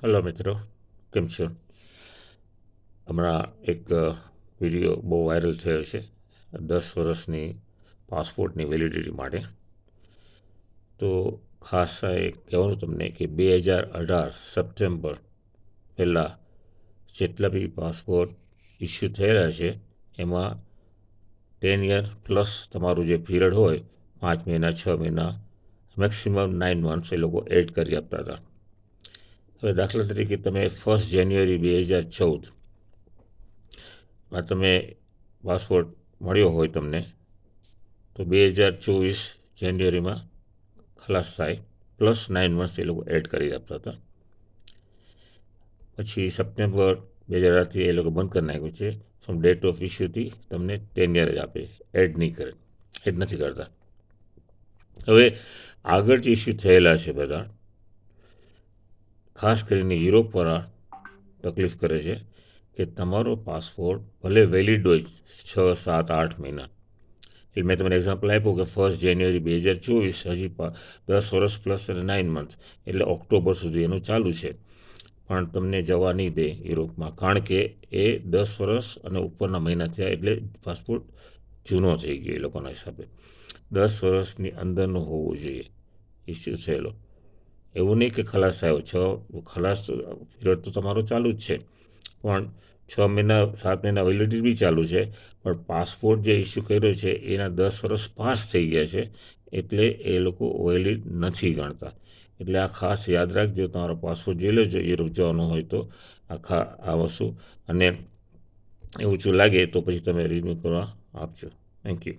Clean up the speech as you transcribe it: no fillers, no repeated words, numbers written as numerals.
Hello મિત્રો, કેમ છો? હમણાં એક વિડીયો બહુ વાયરલ થયો છે 10 વર્ષની પાસપોર્ટની વેલિડિટી માટે. તો ખાસ એ કહેવાનું તમને કે 2018 સપ્ટેમ્બર પહેલાં જેટલા બી પાસપોર્ટ ઇસ્યુ થયેલા છે એમાં 10 યર પ્લસ તમારું જે પીરિયડ હોય 5 મહિના 6 મહિના મેક્સિમમ 9 મંથ્સ એ લોકો એડ કરી આપતા હતા. હવે દાખલા તરીકે તમે 1 જાન્યુઆરી 2014માં તમે પાસપોર્ટ મળ્યો હોય તમને, તો 2024 જાન્યુઆરીમાં ખલાસ થાય, પ્લસ 9 મંથ્સ એ લોકો એડ કરી આપતા હતા. પછી સપ્ટેમ્બર 2018થી એ લોકો બંધ કરી નાખ્યું છે. ફ્રોમ ડેટ ઓફ ઇસ્યુથી તમને 10 યર જ આપે, એડ નહીં કરે, એડ નથી કરતા. હવે આગળ જે ઇસ્યુ થયેલા છે બધા, ખાસ કરીને યુરોપવાળા તકલીફ કરે છે કે તમારો પાસપોર્ટ ભલે વેલિડ હોય 6, 7, 8 મહિના, એટલે મેં તમને એક્ઝામ્પલ આપ્યું કે 1 જાન્યુઆરી 2024 હજી 10 વર્ષ પ્લસ 9 મંથ, એટલે ઓક્ટોબર સુધી એનું ચાલુ છે. પણ તમને જવા નહીં દે યુરોપમાં, કારણ કે એ 10 વર્ષ અને ઉપરના મહિના થયા એટલે પાસપોર્ટ જૂનો થઈ ગયો એ લોકોના હિસાબે. 10 વર્ષની અંદરનો હોવો જોઈએ ઇસ્યુ થયેલો. એવું નહીં કે ખલાસ થયો, ખલાસ પીરિયડ તો તમારો ચાલુ જ છે, પણ 6 મહિના 7 મહિના વેલિડિટી બી ચાલુ છે, પણ પાસપોર્ટ જે ઇસ્યુ કર્યો છે એના 10 વર્ષ પાસ થઈ ગયા છે, એટલે એ લોકો વેલિડ નથી ગણતા. એટલે આ ખાસ યાદ રાખજો, તમારો પાસપોર્ટ જોઈ લેજો યુરોપ જવાનો હોય તો આ વસ્તુ, અને એવું જો લાગે તો પછી તમે રિન્યૂ કરવા આપજો. Thank you.